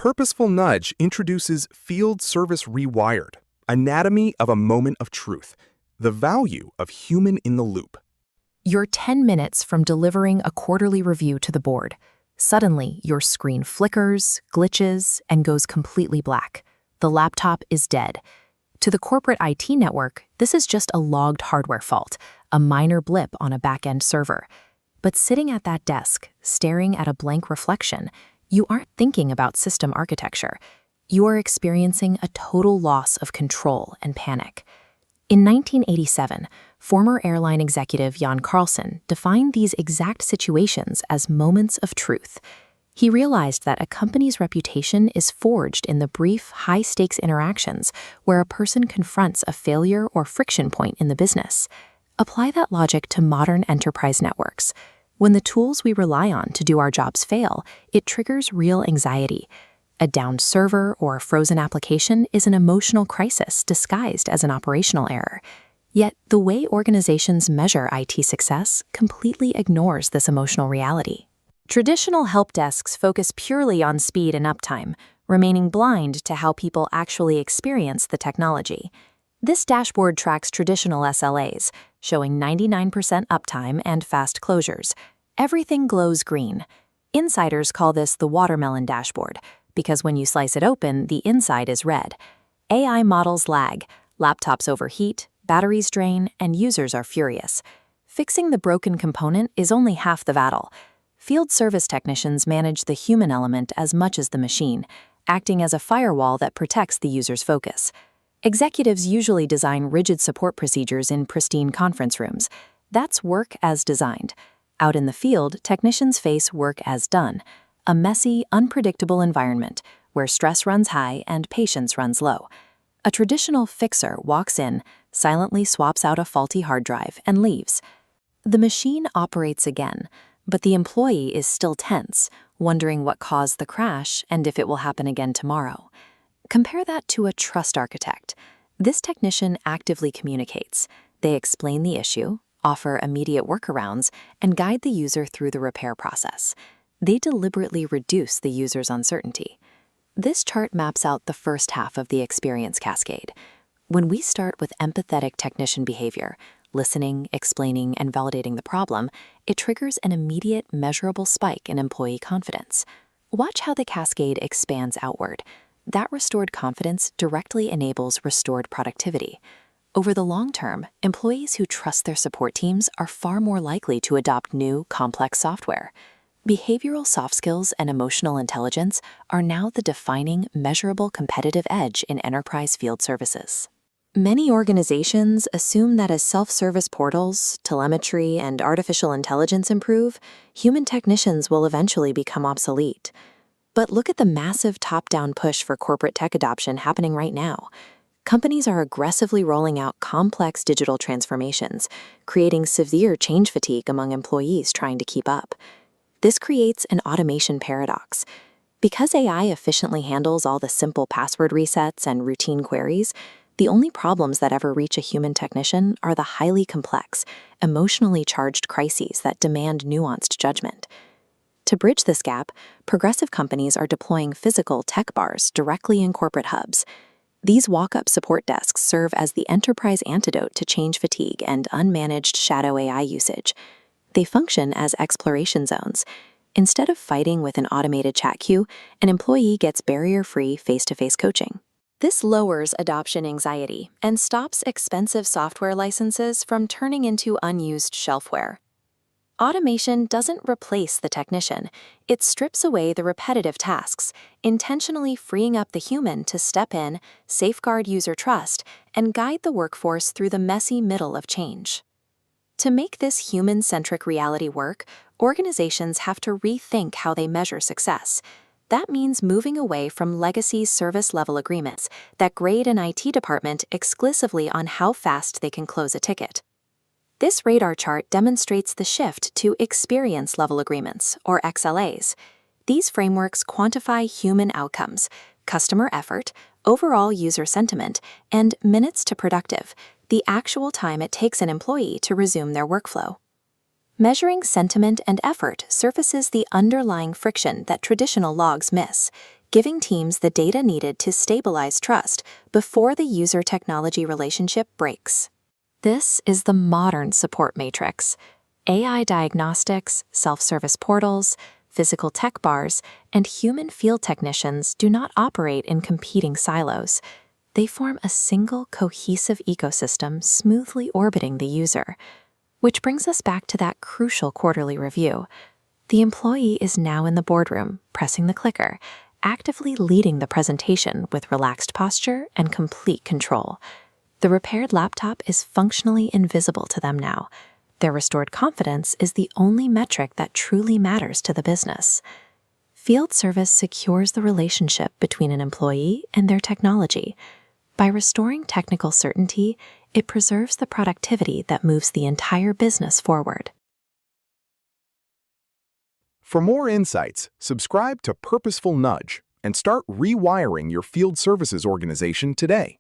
Purposeful Nudge introduces Field Service Rewired, Anatomy of a Moment of Truth, the value of human in the loop. You're 10 minutes from delivering a quarterly review to the board. Suddenly, your screen flickers, glitches, and goes completely black. The laptop is dead. To the corporate IT network, this is just a logged hardware fault, a minor blip on a back-end server. But sitting at that desk, staring at a blank reflection, you aren't thinking about system architecture. You are experiencing a total loss of control and panic. In 1987, former airline executive Jan Carlson defined these exact situations as moments of truth. He realized that a company's reputation is forged in the brief, high-stakes interactions where a person confronts a failure or friction point in the business. Apply that logic to modern enterprise networks. When the tools we rely on to do our jobs fail, it triggers real anxiety. A downed server or a frozen application is an emotional crisis disguised as an operational error. Yet, the way organizations measure IT success completely ignores this emotional reality. Traditional help desks focus purely on speed and uptime, remaining blind to how people actually experience the technology. This dashboard tracks traditional SLAs, showing 99% uptime and fast closures. Everything glows green. Insiders call this the watermelon dashboard, because when you slice it open, the inside is red. AI models lag, laptops overheat, batteries drain, and users are furious. Fixing the broken component is only half the battle. Field service technicians manage the human element as much as the machine, acting as a firewall that protects the user's focus. Executives usually design rigid support procedures in pristine conference rooms. That's work as designed. Out in the field, technicians face work as done, a messy, unpredictable environment where stress runs high and patience runs low. A traditional fixer walks in, silently swaps out a faulty hard drive, and leaves. The machine operates again, but the employee is still tense, wondering what caused the crash and if it will happen again tomorrow. Compare that to a trust architect. This technician actively communicates. They explain the issue, offer immediate workarounds, and guide the user through the repair process. They deliberately reduce the user's uncertainty. This chart maps out the first half of the experience cascade. When we start with empathetic technician behavior, listening, explaining, and validating the problem, it triggers an immediate, measurable spike in employee confidence. Watch how the cascade expands outward. That restored confidence directly enables restored productivity. Over the long term, employees who trust their support teams are far more likely to adopt new, complex software. Behavioral soft skills and emotional intelligence are now the defining, measurable competitive edge in enterprise field services. Many organizations assume that as self-service portals, telemetry, and artificial intelligence improve, human technicians will eventually become obsolete. But look at the massive top-down push for corporate tech adoption happening right now. Companies are aggressively rolling out complex digital transformations, creating severe change fatigue among employees trying to keep up. This creates an automation paradox. Because AI efficiently handles all the simple password resets and routine queries, the only problems that ever reach a human technician are the highly complex, emotionally charged crises that demand nuanced judgment. To bridge this gap, progressive companies are deploying physical tech bars directly in corporate hubs. These walk-up support desks serve as the enterprise antidote to change fatigue and unmanaged shadow AI usage. They function as exploration zones. Instead of fighting with an automated chat queue, an employee gets barrier-free face-to-face coaching. This lowers adoption anxiety and stops expensive software licenses from turning into unused shelfware. Automation doesn't replace the technician. It strips away the repetitive tasks, intentionally freeing up the human to step in, safeguard user trust, and guide the workforce through the messy middle of change. To make this human-centric reality work, organizations have to rethink how they measure success. That means moving away from legacy service-level agreements that grade an IT department exclusively on how fast they can close a ticket. This radar chart demonstrates the shift to experience-level agreements, or XLAs. These frameworks quantify human outcomes, customer effort, overall user sentiment, and minutes to productive, the actual time it takes an employee to resume their workflow. Measuring sentiment and effort surfaces the underlying friction that traditional logs miss. giving teams the data needed to stabilize trust before the user-technology relationship breaks. This is the modern support matrix. AI diagnostics, self-service portals, physical tech bars, and human field technicians do not operate in competing silos. They form a single cohesive ecosystem smoothly orbiting the user. Which brings us back to that crucial quarterly review. The employee is now in the boardroom, pressing the clicker, actively leading the presentation with relaxed posture and complete control. The repaired laptop is functionally invisible to them now. Their restored confidence is the only metric that truly matters to the business. Field service secures the relationship between an employee and their technology. By restoring technical certainty, it preserves the productivity that moves the entire business forward. For more insights, subscribe to Purposeful Nudge and start rewiring your field services organization today.